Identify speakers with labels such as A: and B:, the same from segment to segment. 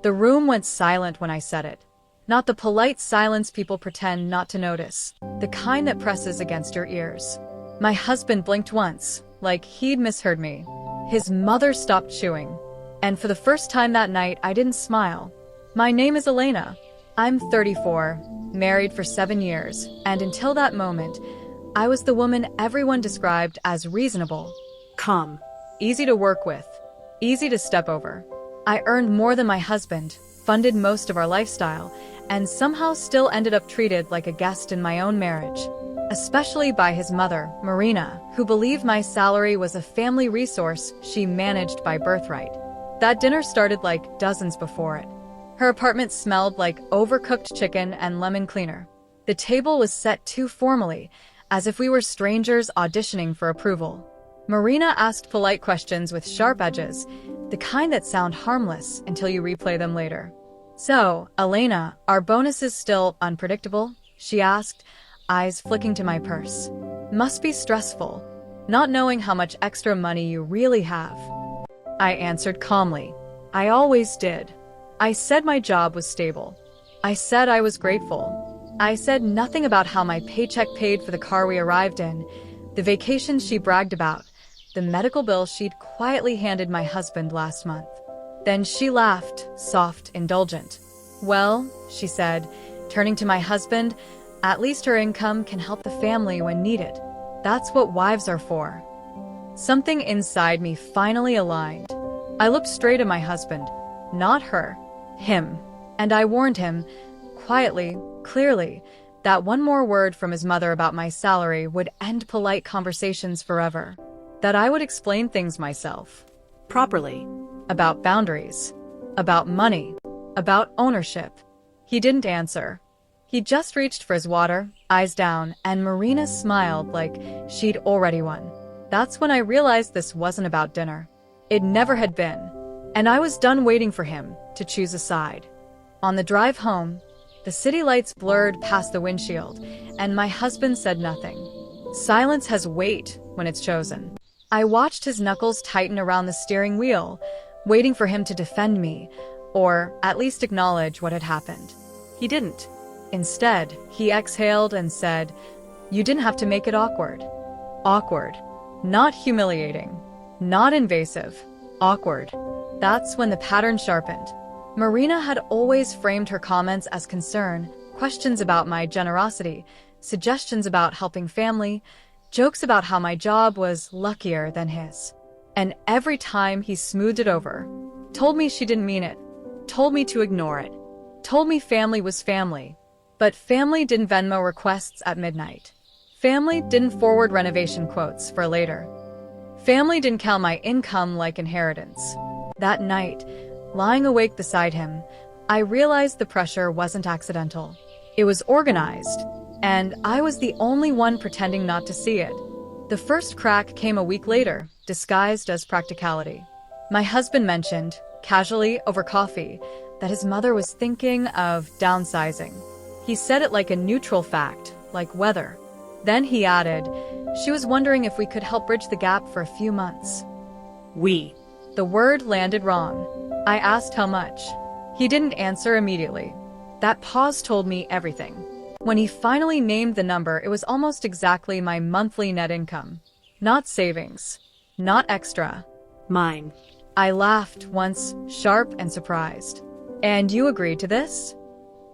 A: The room went silent when I said it. Not the polite silence people pretend not to notice, the kind that presses against your ears. My husband blinked once, like he'd misheard me. His mother stopped chewing. And for the first time that night, I didn't smile. My name is Elena. I'm 34, married for 7 years, and until that moment, I was the woman everyone described as reasonable, calm, easy to work with, easy to step over. I earned more than my husband, funded most of our lifestyle, and somehow still ended up treated like a guest in my own marriage. Especially by his mother, Marina, who believed my salary was a family resource she managed by birthright. That dinner started like dozens before it. Her apartment smelled like overcooked chicken and lemon cleaner. The table was set too formally, as if we were strangers auditioning for approval. Marina asked polite questions with sharp edges, the kind that sound harmless until you replay them later. "So, Elena, are bonuses still unpredictable?" she asked, eyes flicking to my purse. "Must be stressful, not knowing how much extra money you really have." I answered calmly. I always did. I said my job was stable. I said I was grateful. I said nothing about how my paycheck paid for the car we arrived in, the vacations she bragged about, the medical bill she'd quietly handed my husband last month. Then she laughed, soft, indulgent. "Well," she said, turning to my husband, "at least her income can help the family when needed. That's what wives are for." Something inside me finally aligned. I looked straight at my husband, not her, him, and I warned him, quietly, clearly, that one more word from his mother about my salary would end polite conversations forever. That I would explain things myself. Properly. About boundaries. About money. About ownership. He didn't answer. He just reached for his water, eyes down, and Marina smiled like she'd already won. That's when I realized this wasn't about dinner. It never had been. And I was done waiting for him to choose a side. On the drive home, the city lights blurred past the windshield, and my husband said nothing. Silence has weight when it's chosen. I watched his knuckles tighten around the steering wheel, waiting for him to defend me, or at least acknowledge what had happened. He didn't. Instead, he exhaled and said, "You didn't have to make it awkward." Awkward. Not humiliating. Not invasive. Awkward. That's when the pattern sharpened. Marina had always framed her comments as concern, questions about my generosity, suggestions about helping family, jokes about how my job was luckier than his. And every time he smoothed it over, told me she didn't mean it, told me to ignore it, told me family was family. But family didn't Venmo requests at midnight. Family didn't forward renovation quotes for later. Family didn't count my income like inheritance. That night, lying awake beside him, I realized the pressure wasn't accidental. It was organized, and I was the only one pretending not to see it. The first crack came a week later, disguised as practicality. My husband mentioned, casually over coffee, that his mother was thinking of downsizing. He said it like a neutral fact, like weather. Then he added, she was wondering if we could help bridge the gap for a few months. We. The word landed wrong. I asked how much. He didn't answer immediately. That pause told me everything. When he finally named the number, it was almost exactly my monthly net income. Not savings. Not extra. Mine. I laughed once, sharp and surprised. "And you agreed to this?"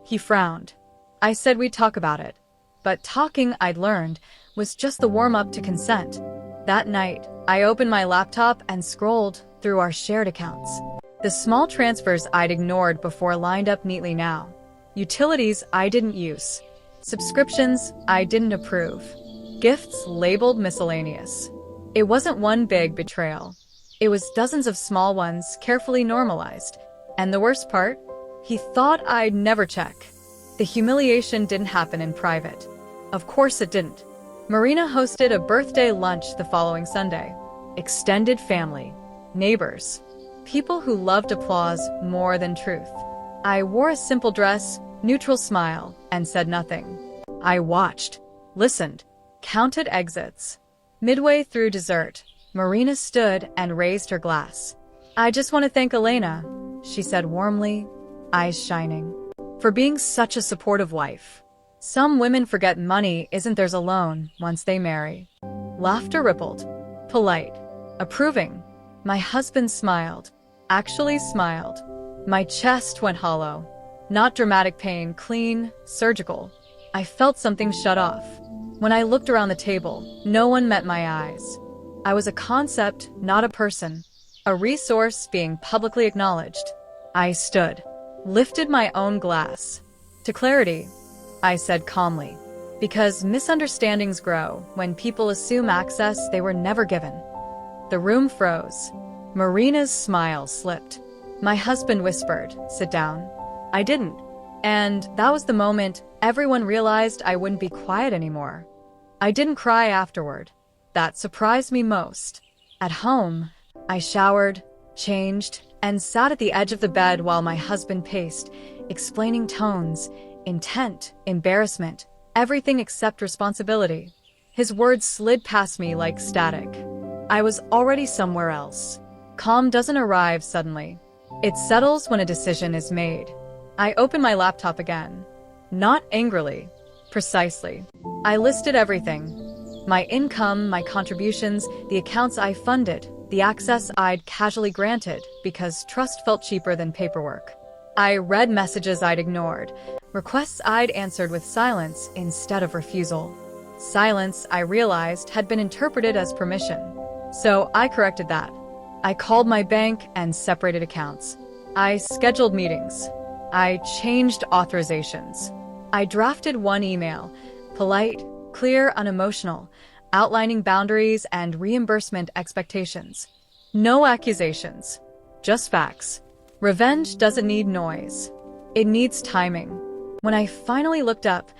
A: He frowned. I said we'd talk about it. But talking, I'd learned, was just the warm-up to consent. That night, I opened my laptop and scrolled through our shared accounts. The small transfers I'd ignored before lined up neatly now. Utilities I didn't use. Subscriptions I didn't approve. Gifts labeled miscellaneous. It wasn't one big betrayal. It was dozens of small ones carefully normalized. And the worst part? He thought I'd never check. The humiliation didn't happen in private. Of course it didn't. Marina hosted a birthday lunch the following Sunday. Extended family. Neighbors. People who loved applause more than truth. I wore a simple dress, neutral smile, and said nothing. I watched, listened, counted exits. Midway through dessert, Marina stood and raised her glass. "I just want to thank Elena," she said warmly, eyes shining. For being such a supportive wife. Some women forget money isn't theirs alone once they marry. Laughter rippled. Polite. Approving. My husband smiled. Actually smiled. My chest went hollow. Not dramatic pain, clean, surgical. I felt something shut off. When I looked around the table, no one met my eyes. I was a concept, not a person. A resource being publicly acknowledged. I stood. Lifted my own glass. To clarity, I said calmly. Because misunderstandings grow when people assume access they were never given. The room froze. Marina's smile slipped. My husband whispered, "Sit down." I didn't. And that was the moment everyone realized I wouldn't be quiet anymore. I didn't cry afterward. That surprised me most. At home, I showered, changed, and sat at the edge of the bed while my husband paced, explaining tones, intent, embarrassment, everything except responsibility. His words slid past me like static. I was already somewhere else. Calm doesn't arrive suddenly. It settles when a decision is made. I opened my laptop again. Not angrily. Precisely. I listed everything. My income, my contributions, the accounts I funded, the access I'd casually granted because trust felt cheaper than paperwork. I read messages I'd ignored, requests I'd answered with silence instead of refusal. Silence, I realized, had been interpreted as permission. So I corrected that. I called my bank and separated accounts. I scheduled meetings. I changed authorizations. I drafted one email, polite, clear, unemotional, outlining boundaries and reimbursement expectations. No accusations, just facts. Revenge doesn't need noise. It needs timing. When I finally looked up,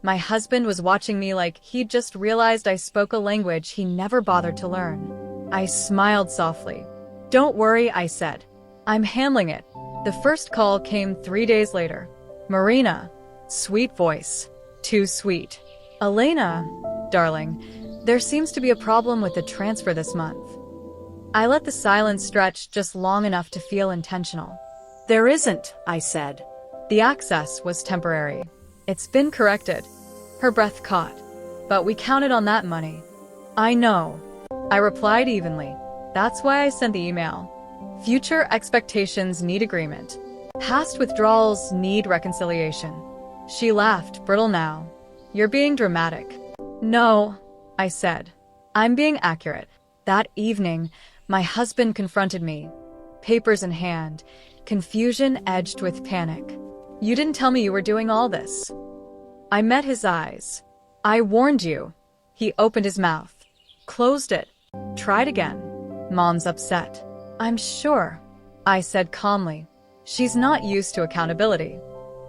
A: my husband was watching me like he'd just realized I spoke a language he never bothered to learn. I smiled softly. "Don't worry," I said. "I'm handling it." The first call came 3 days later. Marina. Sweet voice. Too sweet. "Elena, darling, there seems to be a problem with the transfer this month." I let the silence stretch just long enough to feel intentional. "There isn't," I said. "The access was temporary. It's been corrected." Her breath caught. "But we counted on that money." "I know." I replied evenly. "That's why I sent the email. Future expectations need agreement. Past withdrawals need reconciliation." She laughed, brittle now. "You're being dramatic." "No," I said. "I'm being accurate." That evening, my husband confronted me, papers in hand, confusion edged with panic. "You didn't tell me you were doing all this." I met his eyes. "I warned you." He opened his mouth, closed it, tried again. "Mom's upset." "I'm sure," I said calmly. "She's not used to accountability."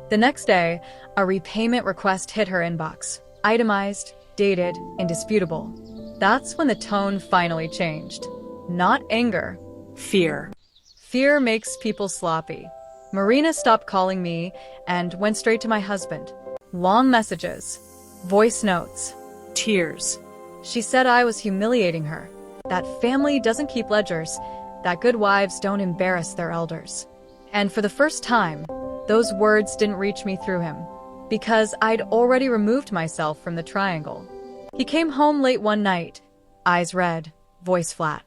A: The next day, a repayment request hit her inbox. Itemized, dated, indisputable. That's when the tone finally changed. Not anger. Fear. Fear makes people sloppy. Marina stopped calling me and went straight to my husband. Long messages. Voice notes. Tears. She said I was humiliating her. That family doesn't keep ledgers. That good wives don't embarrass their elders. And for the first time, those words didn't reach me through him. Because I'd already removed myself from the triangle. He came home late one night, eyes red, voice flat.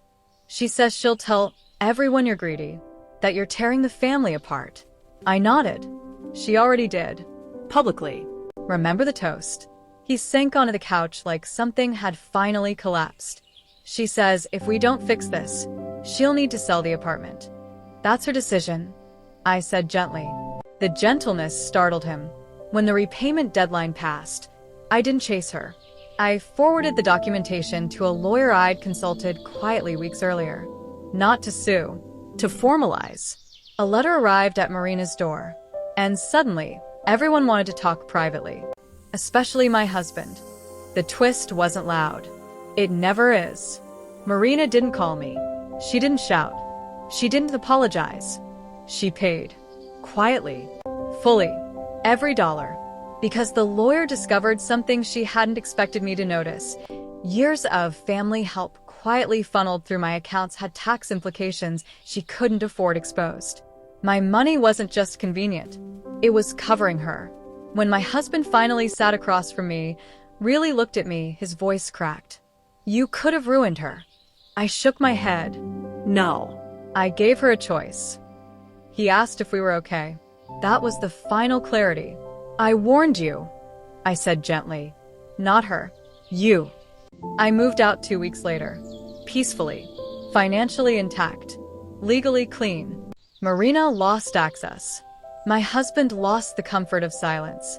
A: "She says she'll tell everyone you're greedy, that you're tearing the family apart." I nodded. She already did. Publicly. Remember the toast. He sank onto the couch like something had finally collapsed. "She says if we don't fix this, she'll need to sell the apartment." "That's her decision," I said gently. The gentleness startled him. When the repayment deadline passed, I didn't chase her. I forwarded the documentation to a lawyer I'd consulted quietly weeks earlier. Not to sue, to formalize. A letter arrived at Marina's door, and suddenly, everyone wanted to talk privately. Especially my husband. The twist wasn't loud. It never is. Marina didn't call me. She didn't shout. She didn't apologize. She paid. Quietly. Fully. Every dollar. Because the lawyer discovered something she hadn't expected me to notice. Years of family help quietly funneled through my accounts had tax implications she couldn't afford exposed. My money wasn't just convenient. It was covering her. When my husband finally sat across from me, really looked at me, his voice cracked. You could have ruined her. I shook my head.
B: No.
A: I gave her a choice. He asked if we were okay. That was the final clarity. I warned you, I said gently. Not her. You. I moved out 2 weeks later. Peacefully. Financially intact. Legally clean. Marina lost access. My husband lost the comfort of silence.